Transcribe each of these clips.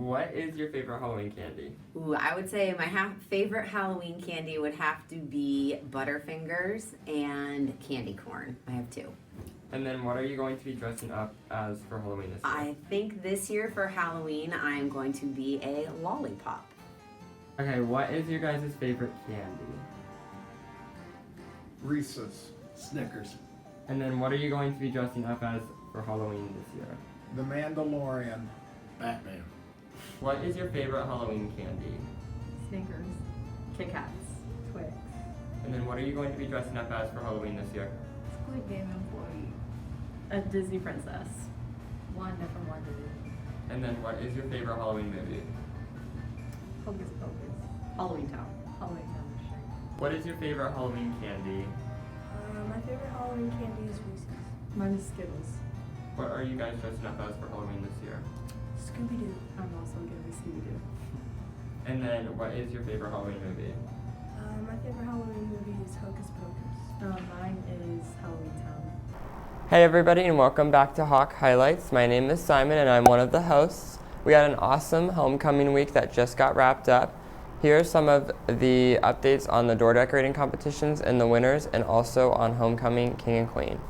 What is your favorite Halloween candy? Ooh, I would say my favorite Halloween candy would have to be Butterfingers and candy corn. I have two. And then what are you going to be dressing up as for Halloween this year? I think this year for Halloween, I'm going to be a lollipop. Okay, what is your guys' favorite candy? Reese's. Snickers. And then what are you going to be dressing up as for Halloween this year? The Mandalorian. Batman. What is your favorite Halloween candy? Snickers, Kit Kats, Twix. And then what are you going to be dressing up as for Halloween this year? Squid Game employee. A Disney princess. Wanda from Wonder Woman. And then what is your favorite Halloween movie? Hocus Pocus. Halloween Town. Halloween Town for sure. What is your favorite Halloween candy? My favorite Halloween candy is Reese's. Mine is Skittles. What are you guys dressing up as for Halloween this year? Scooby-Doo. I'm also gonna be Scooby-Doo. And then what is your favorite Halloween movie? My favorite Halloween movie is Hocus Pocus. Mine is Halloween Town. Hey everybody, and welcome back to Hawk Highlights. My name is Simon and I'm one of the hosts. We had an awesome homecoming week that just got wrapped up. Here are some of the updates on the door decorating competitions and the winners, and also on homecoming king and queen.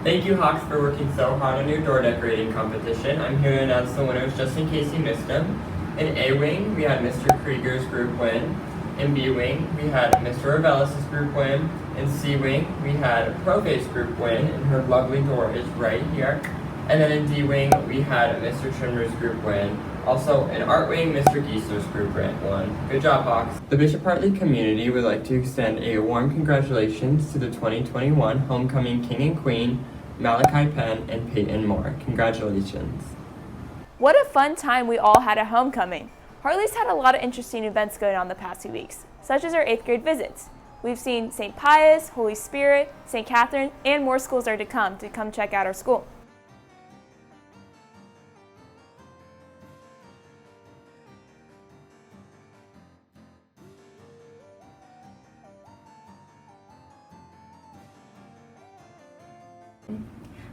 Thank you, Hawks, for working so hard on your door decorating competition. I'm here to announce the winners just in case you missed them. In A Wing, we had Mr. Krieger's group win. In B Wing, we had Mr. Revelis' group win. In C Wing, we had Proface's group win, and her lovely door is right here. And then in D Wing, we had Mr. Trimmer's group win. Also, in Art Wing, Mr. Geisler's group won. Good job, Hawks. The Bishop Hartley community would like to extend a warm congratulations to the 2021 Homecoming King and Queen, Malachi Penn and Peyton Moore. Congratulations. What a fun time we all had at homecoming. Hartley's had a lot of interesting events going on the past few weeks, such as our 8th grade visits. We've seen St. Pius, Holy Spirit, St. Catherine, and more schools are to come check out our school.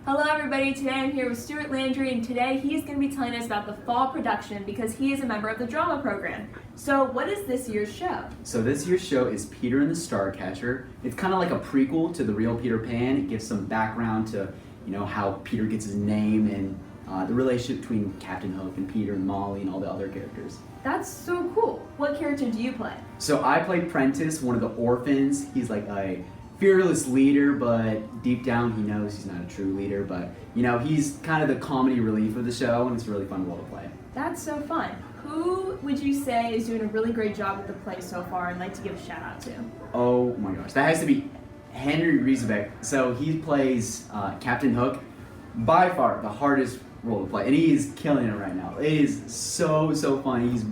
Hello everybody, today I'm here with Stuart Landry, and today he's going to be telling us about the fall production because he is a member of the drama program. So what is this year's show? So this year's show is Peter and the Starcatcher. It's kind of like a prequel to the real Peter Pan. It gives some background to, how Peter gets his name and the relationship between Captain Hook and Peter and Molly and all the other characters. That's so cool. What character do you play? So I play Prentice, one of the orphans. He's like a fearless leader, but deep down he knows he's not a true leader, but he's kind of the comedy relief of the show, and it's a really fun role to play. That's so fun. Who would you say is doing a really great job with the play so far and like to give a shout out to? Oh my gosh, that has to be Henry Riesebeck. So he plays Captain Hook, by far the hardest role to play, and he is killing it right now. It is so funny. He's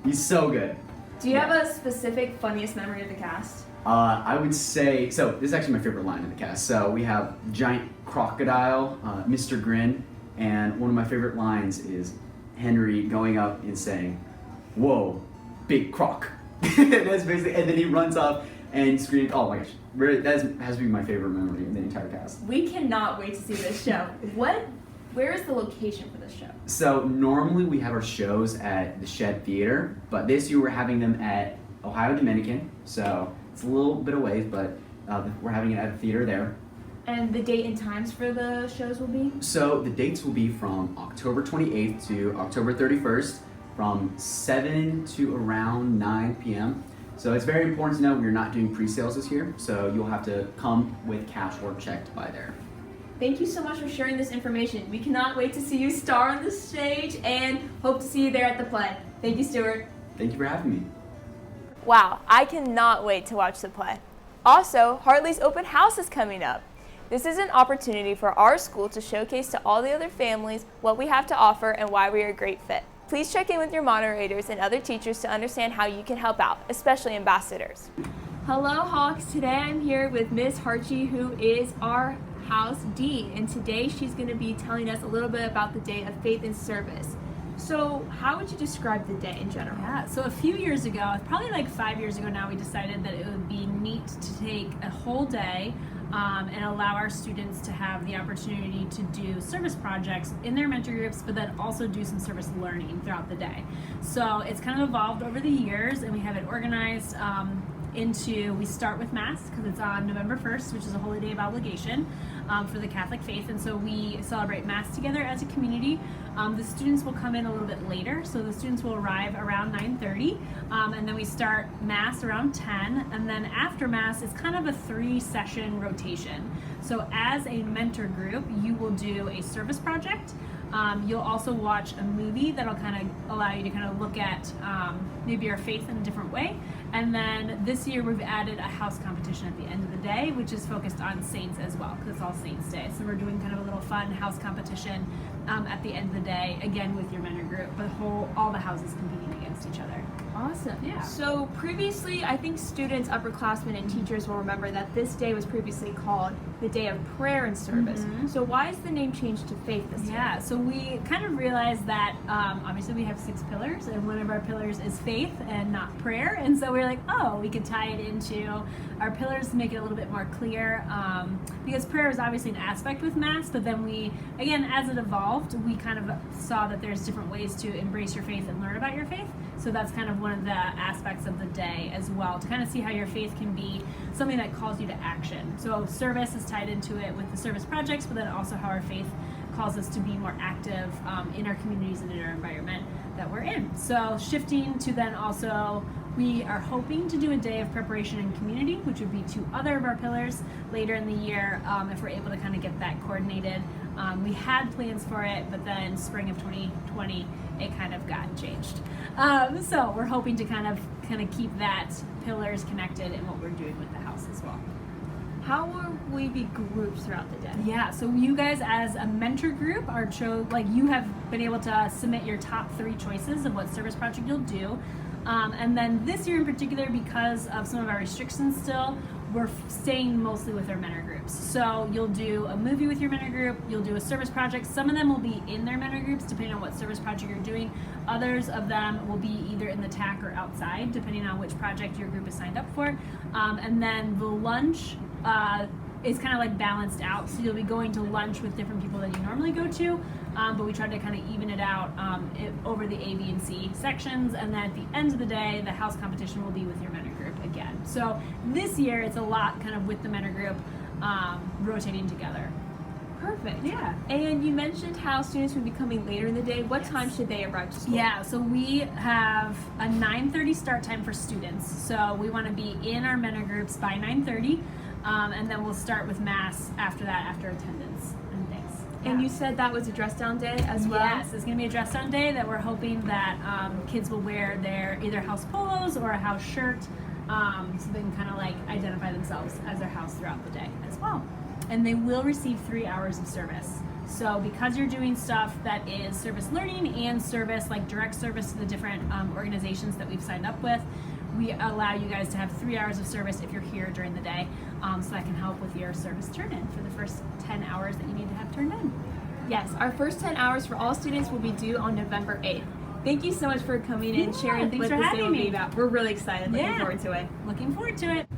he's so good. Do you have a specific funniest memory of the cast? I would say, so this is actually my favorite line in the cast. So we have giant crocodile, Mr. Grin, and one of my favorite lines is Henry going up and saying, "Whoa, big croc." That's basically, and then he runs off and screams, oh my gosh, that has to be my favorite memory in the entire cast. We cannot wait to see this show. Where is the location for this show? So normally we have our shows at the Shed Theater, but this year we're having them at Ohio Dominican, so it's a little bit away, but we're having it at the theater there. And the date and times for the shows will be? So the dates will be from October 28th to October 31st, from 7 to around 9 p.m. So it's very important to know we're not doing pre-sales this year, so you'll have to come with cash or check to buy there. Thank you so much for sharing this information. We cannot wait to see you star on the stage and hope to see you there at the play. Thank you, Stuart. Thank you for having me. Wow, I cannot wait to watch the play. Also, Hartley's open house is coming up. This is an opportunity for our school to showcase to all the other families what we have to offer and why we are a great fit. Please check in with your moderators and other teachers to understand how you can help out, especially ambassadors. Hello, Hawks. Today I'm here with Ms. Harchie, who is our house dean, and today she's going to be telling us a little bit about the Day of Faith and Service. So how would you describe the day in general? Yeah, so a few years ago, probably like 5 years ago now, we decided that it would be neat to take a whole day and allow our students to have the opportunity to do service projects in their mentor groups, but then also do some service learning throughout the day. So it's kind of evolved over the years, and we have it organized we start with Mass, because it's on November 1st, which is a holy day of obligation for the Catholic faith, and so we celebrate Mass together as a community. The students will come in a little bit later, so the students will arrive around 9:30, and then we start Mass around 10, and then after Mass it's kind of a 3-session rotation. So as a mentor group, you will do a service project. You'll also watch a movie that'll kind of allow you to kind of look at maybe our faith in a different way. And then this year we've added a house competition at the end of the day, which is focused on saints as well, because it's All Saints Day. So we're doing kind of a little fun house competition at the end of the day, again with your mentor group, but all the houses competing against each other. Awesome. Yeah. So previously, I think students, upperclassmen, and teachers will remember that this day was previously called the Day of Prayer and Service. Mhm. So why is the name changed to faith this year? Yeah, so we kind of realized that obviously we have 6 pillars, and one of our pillars is faith and not prayer. And so we're like, oh, we could tie it into our pillars to make it a little bit more clear, because prayer is obviously an aspect with Mass, but then we, again, as it evolved, we kind of saw that there's different ways to embrace your faith and learn about your faith. So that's kind of one of the aspects of the day as well, to kind of see how your faith can be something that calls you to action. So service is tied into it with the service projects, but then also how our faith calls us to be more active in our communities and in our environment that we're in. So shifting to then also, we are hoping to do a day of preparation and community, which would be 2 other of our pillars later in the year, if we're able to kind of get that coordinated. We had plans for it, but then spring of 2020, it kind of got changed. So we're hoping to kind of keep that pillars connected in what we're doing with the house as well. How will we be grouped throughout the day? Yeah, so you guys as a mentor group you have been able to submit your top 3 choices of what service project you'll do. And then this year in particular, because of some of our restrictions still, we're staying mostly with our mentor groups. So you'll do a movie with your mentor group, you'll do a service project. Some of them will be in their mentor groups, depending on what service project you're doing. Others of them will be either in the TAC or outside, depending on which project your group is signed up for. And then the lunch is kind of like balanced out. So you'll be going to lunch with different people that you normally go to, but we try to kind of even it out over the A, B, and C sections. And then at the end of the day, the house competition will be with your mentor group again. So this year, it's a lot kind of with the mentor group rotating together. Perfect. Yeah. And you mentioned how students would be coming later in the day. What Yes. time should they arrive to school? Yeah, so we have a 9:30 start time for students. So we want to be in our mentor groups by 9:30, and then we'll start with Mass after that, after attendance and things. And you said that was a dress down day as well? Yes, it's going to be a dress down day that we're hoping that kids will wear their either house polos or a house shirt, so they can kind of like identify themselves as their house throughout the day as well. And they will receive 3 hours of service. So because you're doing stuff that is service learning and service, like direct service to the different organizations that we've signed up with, we allow you guys to have 3 hours of service if you're here during the day, so that can help with your service turn-in for the first 10 hours that you need to have turned in. Yes, our first 10 hours for all students will be due on November 8th. Thank you so much for coming in and sharing thanks what for this day having will be me. about. We're really excited. Looking Yeah. forward to it. Looking forward to it.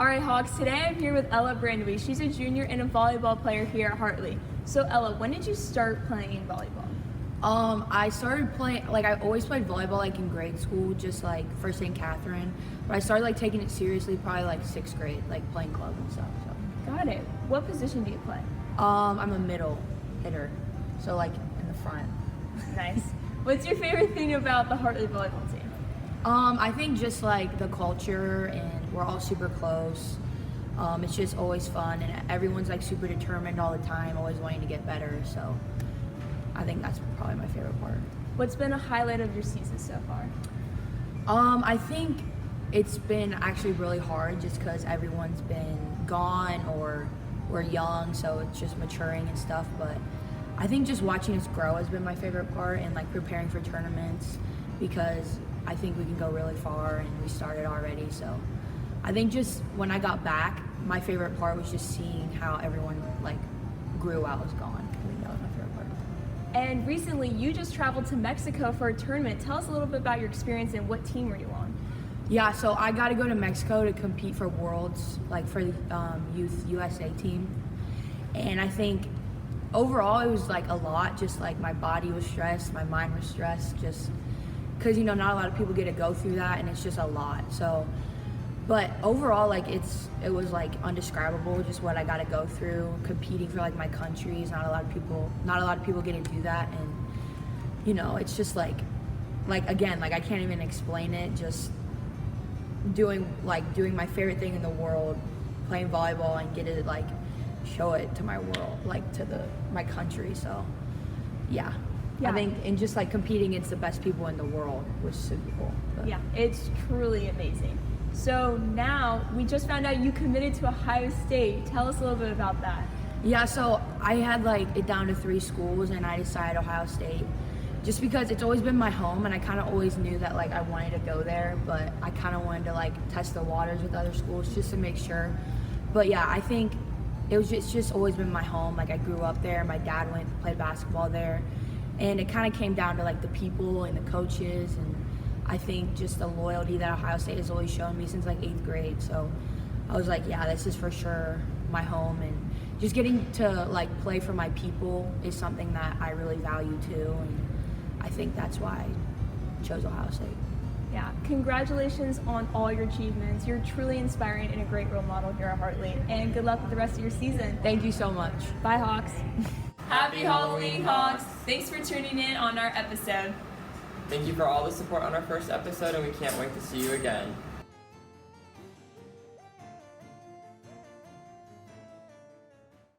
All right, Hawks. Today I'm here with Ella Brandwee. She's a junior and a volleyball player here at Hartley. So Ella, when did you start playing volleyball? I started playing, I always played volleyball in grade school, just for St. Catherine. But I started taking it seriously probably 6th grade, playing club and stuff. So. Got it. What position do you play? I'm a middle hitter, so in the front. Nice. What's your favorite thing about the Hartley volleyball team? I think just the culture, and we're all super close. It's just always fun, and everyone's super determined all the time, always wanting to get better. So I think that's probably my favorite part. What's been a highlight of your season so far? I think it's been actually really hard just because everyone's been gone or we're young, so it's just maturing and stuff. But I think just watching us grow has been my favorite part, and preparing for tournaments, because I think we can go really far and we started already. So I think just when I got back, my favorite part was just seeing how everyone grew while I was gone. I think that was my favorite part. And recently, you just traveled to Mexico for a tournament. Tell us a little bit about your experience and what team were you on? Yeah, so I got to go to Mexico to compete for Worlds, like for the Youth USA team. And I think overall it was like a lot, just like my body was stressed, my mind was stressed, just because, not a lot of people get to go through that, and it's just a lot. So, but overall, like it was like undescribable, just what I got to go through, competing for like my countries. Not a lot of people get to do that, and it's just like again, like I can't even explain it, just doing my favorite thing in the world, playing volleyball, and get to like show it to my world, like to my country. So yeah. I think, and just like competing against the best people in the world was super cool. But. Yeah, it's truly amazing. So now we just found out you committed to Ohio State. Tell us a little bit about that. Yeah, so I had like it down to 3 schools, and I decided Ohio State just because it's always been my home, and I kind of always knew that like I wanted to go there, but I kind of wanted to like test the waters with other schools just to make sure. But yeah, I think it's just always been my home. Like I grew up there. My dad played basketball there, and it kind of came down to like the people and the coaches, and I think just the loyalty that Ohio State has always shown me since like 8th grade. So I was like, yeah, this is for sure my home, and just getting to like play for my people is something that I really value too, and I think that's why I chose Ohio State. Yeah, congratulations on all your achievements. You're truly inspiring and a great role model here at Hartley, and good luck with the rest of your season. Thank you so much. Bye, Hawks. Happy Halloween, Hawks! Thanks for tuning in on our episode. Thank you for all the support on our first episode, and we can't wait to see you again.